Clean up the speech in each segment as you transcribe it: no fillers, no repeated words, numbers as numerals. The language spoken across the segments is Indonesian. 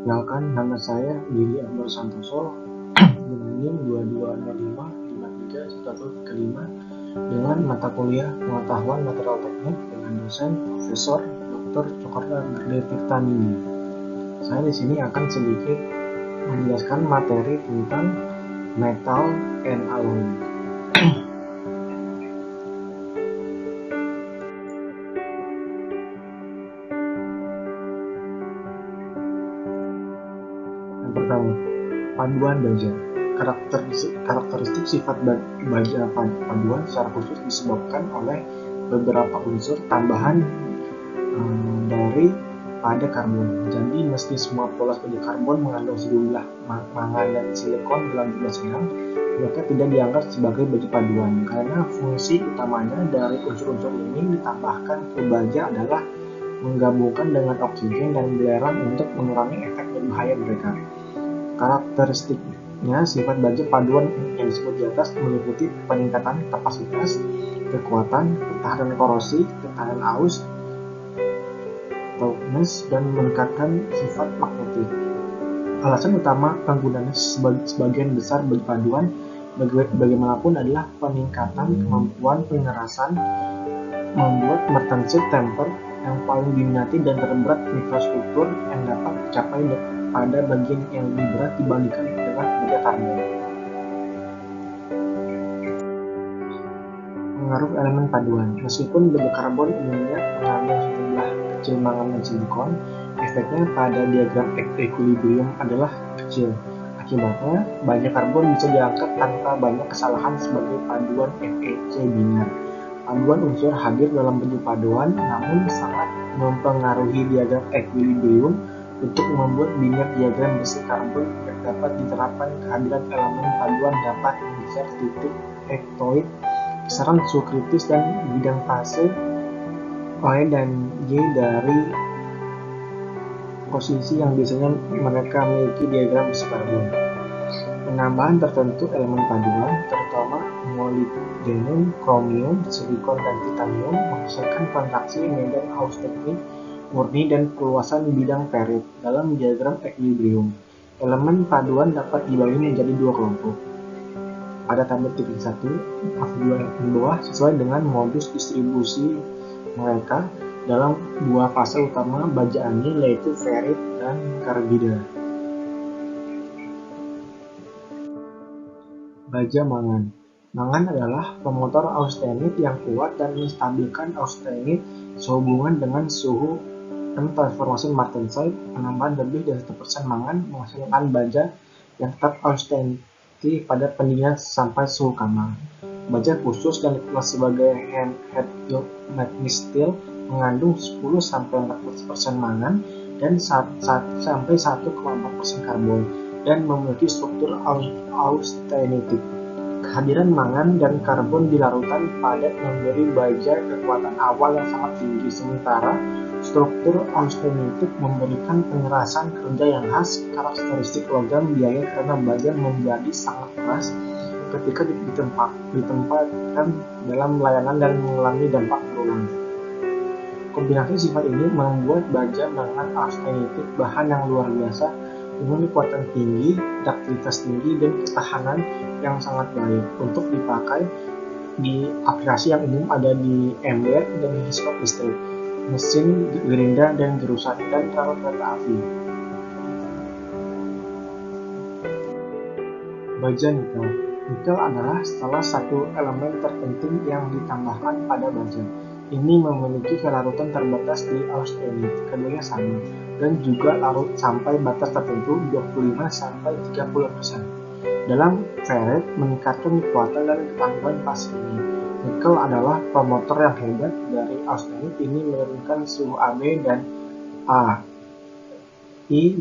Perkenalkan, nama saya Billy Akbar Santoso dengan NIM 2205531135 dengan mata kuliah Pengetahuan Material Teknik dengan dosen Profesor Dr. Cokorda Gede Tirtaninggi. Saya di sini akan sedikit menjelaskan materi tentang metal and alloy. Yang pertama, paduan baja. Karakteristik sifat baja paduan secara khusus disebabkan oleh beberapa unsur tambahan dari pada karbon. Jadi meski semua polos baja karbon mengandung sejumlah mangan dan silikon dalam jumlah sedang, mereka tidak dianggap sebagai baja paduan karena fungsi utamanya dari unsur-unsur ini ditambahkan ke baja adalah menggabungkan dengan oksigen dan belerang untuk mengurangi efek berbahaya mereka. Karakteristiknya, sifat baja paduan yang disebut di atas meliputi peningkatan kapasitas, kekuatan, ketahanan korosi, ketahanan aus, toughness, dan meningkatkan sifat magnetik. Alasan utama penggunaannya sebagian besar baja paduan bagaimanapun adalah peningkatan kemampuan pengerasan, membuat mertensi temper yang paling diminati dan terberat mikrostruktur yang dapat dicapai pada bagian yang lebih berat dibandingkan dengan baja karbon. Pengaruh elemen paduan. Meskipun baja karbon umumnya mengandung sejumlah kecil mangan dan silikon, efeknya pada diagram equilibrium adalah kecil. Akibatnya, baja karbon bisa diangkat tanpa banyak kesalahan sebagai paduan FeC biner. Paduan unsur hadir dalam baja paduan, namun sangat mempengaruhi diagram equilibrium untuk membuat biner diagram besi karbon yang dapat diterapkan. Kehadiran elemen paduan dapat menggeser titik ektoid, kisaran suhu kritis, dan bidang fase E dan Y dari posisi yang biasanya mereka miliki diagram besi karbon. Penambahan tertentu elemen paduan, terutama molybdenum, kromium, silikon, dan titanium, menghasilkan kontraksi medan Aus-Technik murni dan keluasan bidang ferrit dalam diagram equilibrium. Elemen paduan dapat dibagi menjadi dua kelompok. Pada tabel titik 1, di bawah sesuai dengan modus distribusi mereka dalam dua fase utama baja anil, yaitu ferrit dan karbida. Baja mangan. Mangan adalah pemotor austenit yang kuat dan menstabilkan austenit sehubungan dengan suhu transformasi martensite. Penambahan lebih dari 1% mangan menghasilkan baja yang tetap austenit pada pendinginan sampai suhu kamar. Baja khusus yang dikemas sebagai head-filled magnetic steel mengandung 10-14% mangan dan 1-1,4% karbon dan memiliki struktur austenitic. Kehadiran mangan dan karbon di larutan padat memberi baja kekuatan awal yang sangat tinggi, sementara struktur austenitic memberikan pengerasan kerja yang khas. Karakteristik logam biaya karena baja menjadi sangat keras ketika ditempatkan dalam layanan dan mengalami dampak berulang. Kombinasi sifat ini membuat baja mangan austenitic bahan yang luar biasa dengan kekuatan tinggi, ductilitas tinggi, dan ketahanan yang sangat baik untuk dipakai di aplikasi yang umum ada di ember dan hidroskop listrik, mesin gerinda dan jurusan, dan rel kereta api. Baja nikel. Nikel adalah salah satu elemen terpenting yang ditambahkan pada baja. Ini memiliki kelarutan terbatas di austenit, keduanya sama, dan juga larut sampai batas tertentu 25-30%. Dalam ferrit, meningkatkan kekuatan dan ketangguhan fase ini. Nikel adalah promotor yang hebat dari austenit. Ini menurunkan suhu AB dan AI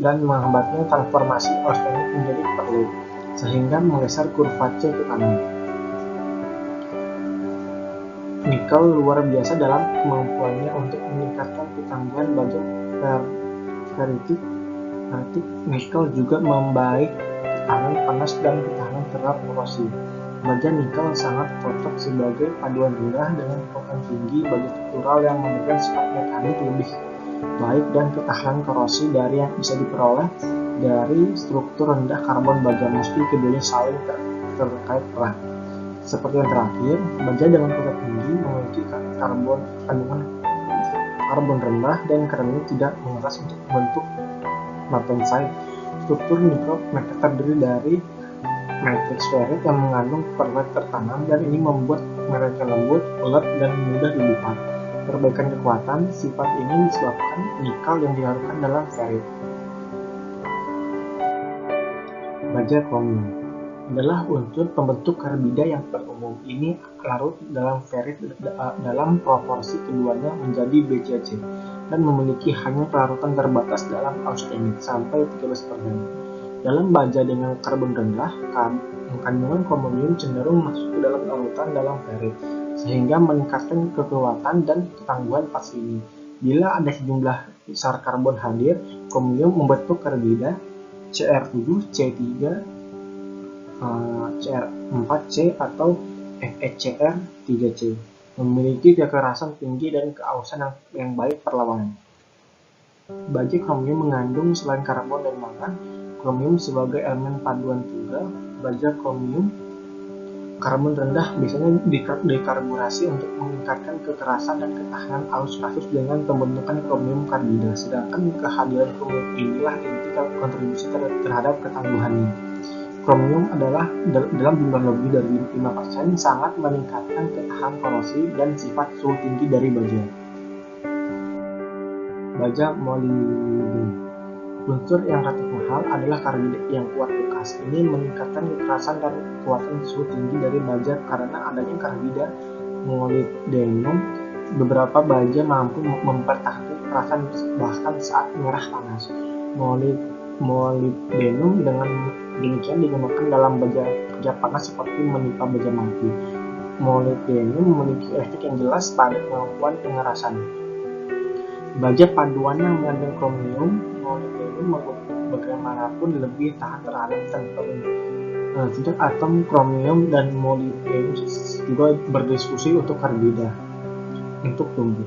dan menghambatnya transformasi austenit menjadi perlit, sehingga menggeser kurva C ke kanan. Nikel luar biasa dalam kemampuannya untuk meningkatkan ketangguhan baja ferritik. Nikel juga membaik ketahanan panas dan ketahanan terhadap korosi. Baja nikel sangat cocok sebagai paduan rendah dengan kekuatan tinggi bagi struktural yang memberikan sifat mekanik lebih baik dan ketahanan korosi dari yang bisa diperoleh dari struktur rendah karbon baja, meski keduanya saling terkait erat. Seperti yang terakhir, baja dengan kualitas tinggi memiliki kandungan karbon rendah dan karenanya tidak mengeras untuk membentuk martensite. Struktur mikrob mereka terdiri dari matriks ferrit yang mengandung ferrit tertanam, dan ini membuat mereka lembut, ulet, dan mudah dilipat. Perbaikan kekuatan sifat ini disebabkan nikel yang dilarutkan dalam ferrit. Baja kromium adalah unsur pembentuk karbida yang berumum. Ini larut dalam ferrit dalam proporsi keduanya menjadi BCC dan memiliki hanya pelarutan terbatas dalam austenit sampai 13%. Dalam baja dengan karbon rendah, kandungan kromium cenderung masuk ke dalam larutan dalam ferrit, sehingga meningkatkan kekuatan dan ketangguhan fase ini. Bila ada sejumlah besar karbon hadir, kromium membentuk karbida Cr7, C3, Cr4C atau FeCr3C, memiliki kekerasan tinggi dan keausan yang baik perlawanan. Baja kromium mengandung selain karbon dan mangan, kromium sebagai elemen paduan tunggal. Baja kromium karbon rendah biasanya dekarburasi untuk meningkatkan kekerasan dan ketahanan arus kasus dengan pembentukan kromium karbida, sedangkan kehadiran kromium inilah inti kontribusi terhadap ketangguhannya. Kromium adalah dalam jumlah lebih dari 5% sangat meningkatkan ketahanan korosi dan sifat suhu tinggi dari baja. Baja molybdenum. Unsur yang relatif mahal adalah karbida yang kuat bekas. Ini meningkatkan kekerasan dan kekuatan suhu tinggi dari baja karena adanya karbida molybdenum. Beberapa baja mampu mempertahankan kekerasan bahkan saat merah panas. Molybdenum dengan demikian digunakan dalam baja kerja panas seperti menimpa baja mati. Molybdenum memiliki efek yang jelas pada kemampuan pengerasan. Baja paduan yang mengandung kromium, molybdenum bagaimanapun lebih tahan terhadap tempering. Sejak atom kromium dan molybdenum juga berdiskusi untuk karbida untuk tumbuh.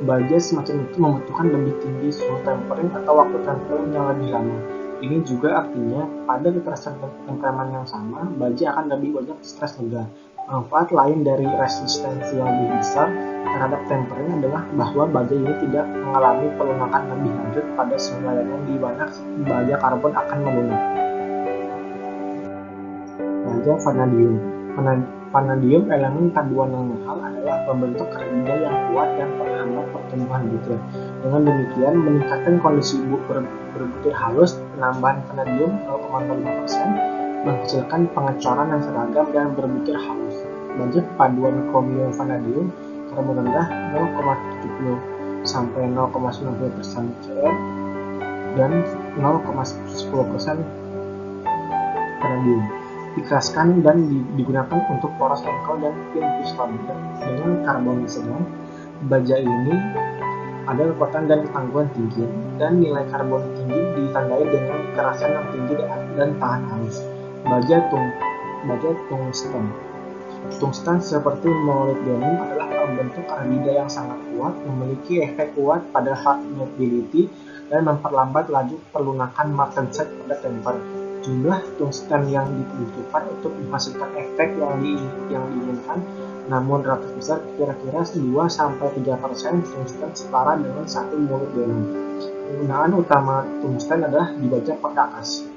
Baja semacam itu membutuhkan lebih tinggi suhu tempering atau waktu tempering yang lebih lama. Ini juga artinya pada kekerasan temperamen yang sama, baja akan lebih banyak stres lega. Manfaat lain dari resistensi yang lebih besar terhadap tempering adalah bahwa baja ini tidak mengalami pelunakan lebih lanjut pada suhu layanan di mana baja karbon akan melunak. Baja vanadium. Vanadium, elemen paduan yang mahal, adalah pembentuk karbida yang kuat dan penghambat pertumbuhan butir. Dengan demikian, meningkatkan kondisi berbutir halus. Penambahan vanadium 0,05% menghasilkan pengecoran yang seragam dan berbutir halus. Baja paduan kromium vanadium karbon rendah 0,70 sampai 0,90% Cr dan 0,10% vanadium. Dikeraskan dan digunakan untuk poros engkol dan pin piston. Dengan karbon sedang, baja ini ada kekuatan dan ketangguhan tinggi, dan nilai karbon tinggi ditandai dengan kekerasan yang tinggi dan tahan halus. Baja tungsten. Tungsten seperti molybdenum adalah pembentuk karbida yang sangat kuat, memiliki efek kuat pada hard mobility dan memperlambat laju perlunakan martensite pada temper. Jumlah tungsten yang dibutuhkan untuk menghasilkan efek yang diinginkan, namun relatif besar, kira-kira 2-3% tungsten setara dengan 1 molybdenum. Penggunaan utama tungsten adalah di baja perkakas.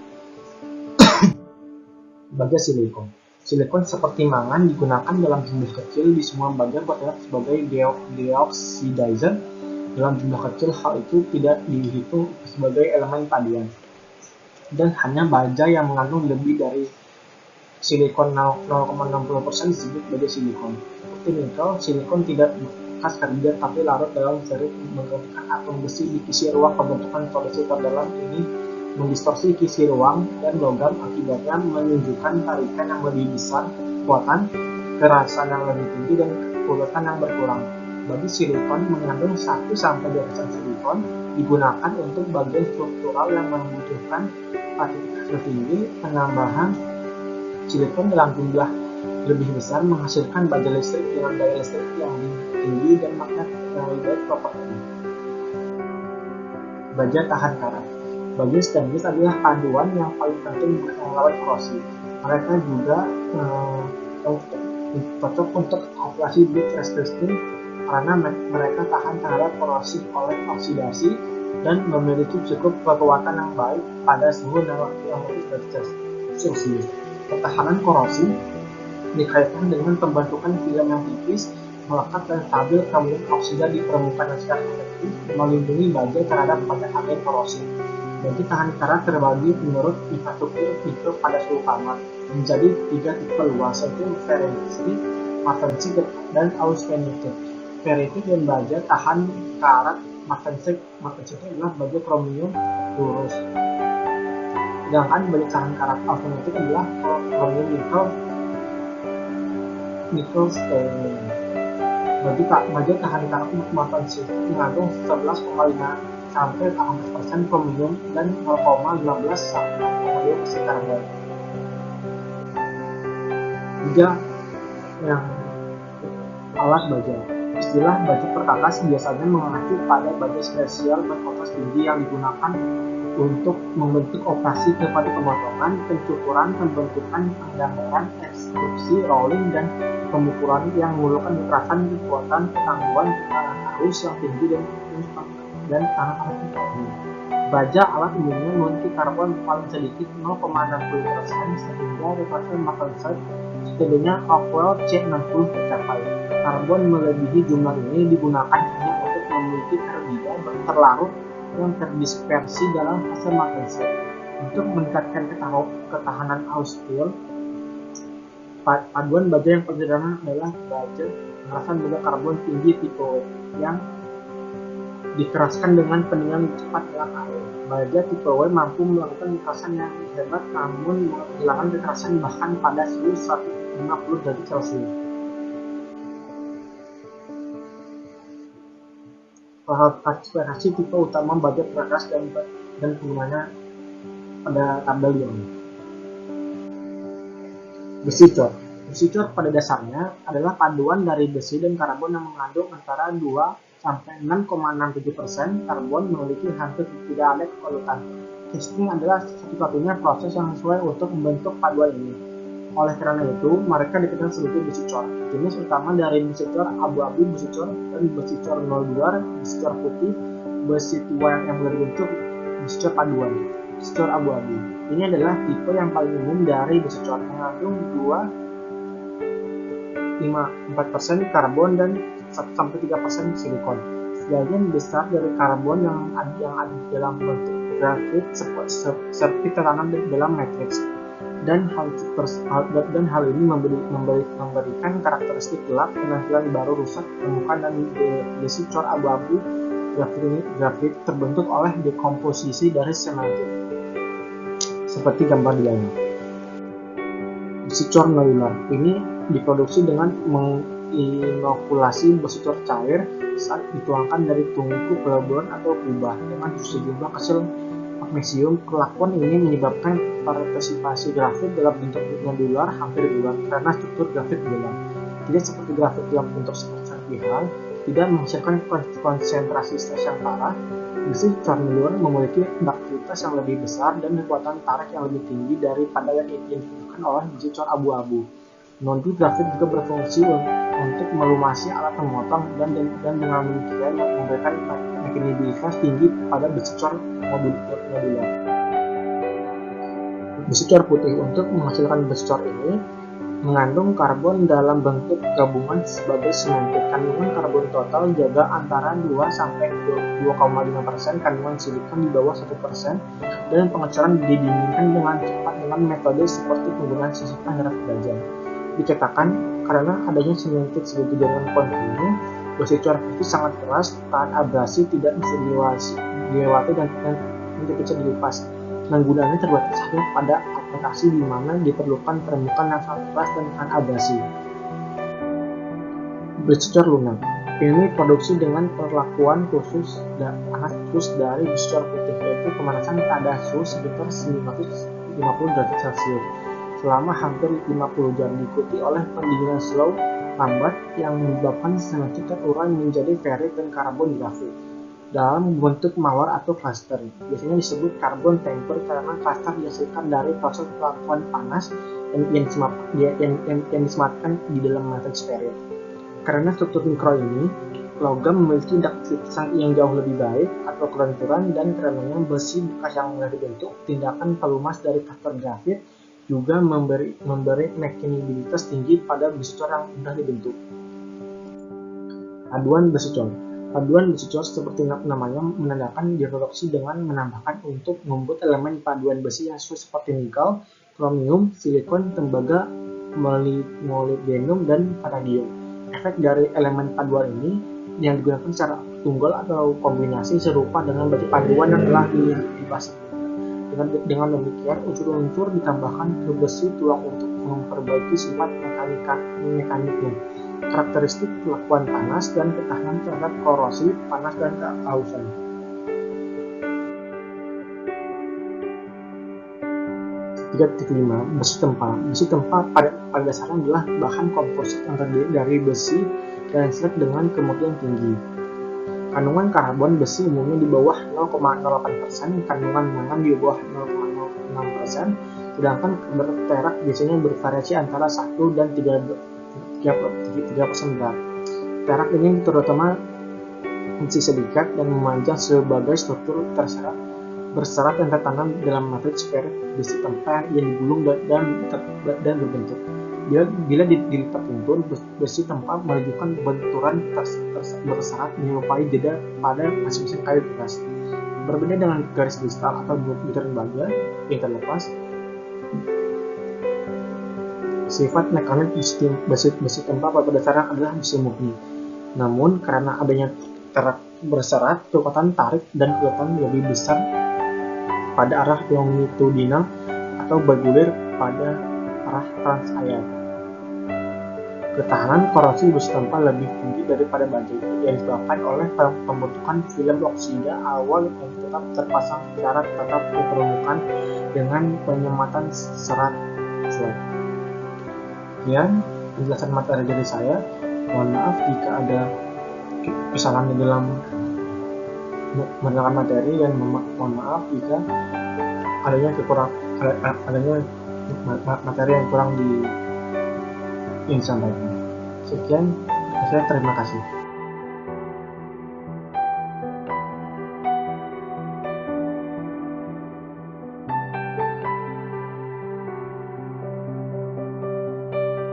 Baja silikon. Silikon seperti mangan digunakan dalam jumlah kecil di semua baja bertindak sebagai deoxidizer. Dalam jumlah kecil, hal itu tidak dihitung sebagai elemen paduan. Dan hanya baja yang mengandung lebih dari silikon 0,60% disebut baja silikon. Seperti nikel, silikon tidak bekas karbida tapi larut dalam ferrit menggantikan atom besi di kisi ruang. Pembentukan torsi terdalam ini mendistorsi kisi ruang dan logam, akibatnya menunjukkan tarikan yang lebih besar, kekuatan, kerasan yang lebih tinggi, dan keulatan yang berkurang. Baja silikon mengandung 1-2% silikon, digunakan untuk bagian struktural yang membutuhkan partikel tinggi. Penambahan silikon dalam jumlah lebih besar menghasilkan baja listrik dengan daya listrik yang tinggi dan magnet yang lebih baik propertinya. Baja tahan karat. Baja stainless adalah paduan yang paling penting melawan korosi. Mereka juga cocok untuk operasi bit resisting karena mereka tahan terhadap korosi oleh oksidasi dan memiliki cukup kekuatan yang baik pada suhu 60 derajat Celcius. Ketahanan korosi dikaitkan dengan pembentukan film yang tipis, melekat dan stabil, kemudian oksida di permukaan yang secara efektif melindungi baja terhadap banyak agen korosi. Baja tahan karat terbagi menurut infrastruktur mikro pada suhu kamar menjadi 3 tipe luas, yaitu ferritic, martensite, dan austenitic. Ferritic dan baja tahan karat martensite adalah baja kromium lurus. Sedangkan baja tahan karat austenitic adalah kromium nickel stainless. Baja tahan karat martensite mengandung 11,5 sampai 18% kromium dan 0,15 sampai 2% karbon. Juga yang alat baja. Istilah baja perkakas biasanya mengacu pada baja spesial berkualitas tinggi yang digunakan untuk membentuk operasi kepada pemotongan, pencukuran, pembentukan, penggambaran, ekstruksi, rolling, dan pemukulan yang memerlukan kekerasan, kekuatan, ketangguhan, tekanan arus yang tinggi dan tanah tinggi. Baja alat umumnya memiliki karbon paling sedikit 0,60% sehingga refraksi martensite setidaknya Rockwell C60 tercapai. Karbon melebihi jumlah ini digunakan hanya untuk memiliki terbida terlarut yang terdispersi dalam fase martensite. Untuk meningkatkan ketahanan austil, paduan baja yang paling sederhana adalah baja kekerasan baja karbon tinggi tipe W yang dikeraskan dengan pendinginan cepat dalam air. Baja tipe W mampu melakukan kekerasan yang hebat namun menghilangkan kekerasan bahkan pada suhu 150 derajat Celcius. Klasifikasi tipe utama baja perkakas dan penggunanya pada tabel di bawah. Besi cor. Besi cor pada dasarnya adalah paduan dari besi dan karbon yang mengandung antara 2 sampai 6,67% karbon, memiliki hampir tidak ada kepolutan. Casting adalah satu-satunya proses yang sesuai untuk membentuk paduan ini. Oleh karena itu, mereka dikenal sebagai besi cor. Jenis utama dari besi cor abu-abu, besi cor dan besi cor 02, besi cor putih, besi tua yang berbentuk besi cor paduan, besi cor abu-abu. Ini adalah tipe yang paling umum dari besi cor, mengandung 2,4% karbon dan 1-3% silikon. Sebagian besar dari karbon yang ada dalam bentuk grafit seperti tertanam dalam matriks, dan hal ini memberikan karakteristik gelap, penampilan baru, rusak, permukaan, dan besi cor abu-abu. Grafit terbentuk oleh dekomposisi dari semantik, seperti gambar di bawah. Besi cor nodular ini diproduksi dengan menginokulasi besi cor cair saat dituangkan dari tungku pelabuhan atau kubah dengan sejumlah kecil magnesium. Kelakuan ini menyebabkan partisipasi grafit dalam bentuk nodular hampir bulat karena struktur grafit bulat. Tidak seperti grafit dalam bentuk serpihan, tidak menghasilkan konsentrasi stres yang parah. Besi cor nodular memiliki konduktivitas yang lebih besar dan kekuatan tarik yang lebih tinggi daripada yang diinginkan oleh besi cor abu-abu. Nodul grafit juga berfungsi untuk melumasi alat pemotong dan dengan demikian memberikan mekanibilitas tinggi pada besi cor nodular. Besi cor putih. Untuk menghasilkan besi cor ini mengandung karbon dalam bentuk gabungan sebagai semantik. Kandungan karbon total jaga antara 2-2,5%, kandungan silikon di bawah 1%, dan pengecoran didinginkan dengan cepat dengan metode seperti penggunaan sisipan darah baja. Dikatakan karena adanya semantik sebagai jaringan kontinu, besi cor putih sangat keras, tahan abrasi, tidak bisa dilewati dan tidak bisa dilipas. Penggunaannya terbatas hanya pada aplikasi di mana diperlukan permukaan yang sangat keras dan tahan abrasi. Besi cor lunak ini produksi dengan perlakuan khusus dari besi cor putih, yaitu pemanasan pada suhu sekitar 950 derajat Celcius selama hampir 50 jam, diikuti oleh pendinginan slow lambat yang menyebabkan semantik terurai menjadi ferrit dan karbon grafit. dalam bentuk mawar atau cluster. Biasanya disebut carbon temper karena cluster dihasilkan dari proses pelakuan panas yang disematkan di dalam matriks sferik. Karena struktur mikro ini, logam memiliki ductility yang jauh lebih baik atau kelenturan, dan karenanya besi bekas yang mudah dibentuk, tindakan pelumas dari cluster grafit juga memberi mekanibilitas tinggi pada besi cor yang mudah dibentuk. Paduan besi cor. Paduan besi cor seperti namanya menandakan diproduksi dengan menambahkan untuk membuat elemen paduan besi yang sesuai seperti nikel, kromium, silikon, tembaga, molybdenum, dan vanadium. Efek dari elemen paduan ini yang digunakan secara tunggal atau kombinasi serupa dengan batu paduan yang telah dibahas. Dengan demikian, unsur-unsur ditambahkan ke besi tulang untuk memperbaiki sifat mekaniknya, karakteristik pelakuan panas, dan ketahanan terhadap korosi, panas, dan kehausan. Besi tempa. Besi tempa pada dasarnya adalah bahan komposit yang terdiri dari besi dan serat dengan kemudian tinggi. Kandungan karbon besi umumnya di bawah 0,08%, kandungan mangan di bawah 0,06%, sedangkan perak biasanya bervariasi antara 1 dan 3% berat. Perak ini terutama besi silikat dan memanjang sebagai struktur berserat yang tertanam dalam matriks sferik besi tempa yang digulung dan berbentuk. Bila dilipat luntur, besi tempa menunjukkan benturan berserat menyerupai jeda pada masing-masing kayu keras. Berbeda dengan garis kristal atau butiran baja yang terlepas, sifat mekanik besi tempa pada dasarnya adalah besi murni. Namun, karena adanya terak berserat, kekuatan tarik dan kekuatan lebih besar pada arah longitudinal atau bergulir pada arah transayat. Ketahanan korosi besi tempa lebih tinggi daripada baja yang disebabkan oleh pembentukan film oksida awal yang tetap terpasang secara tetap ke permukaan dengan penyematan serat flat. Sekian penjelasan materi dari saya. Mohon maaf jika ada kesalahan di dalam menerangkan materi, dan mohon maaf jika adanya materi yang kurang disampaikan. Sekian, saya terima kasih.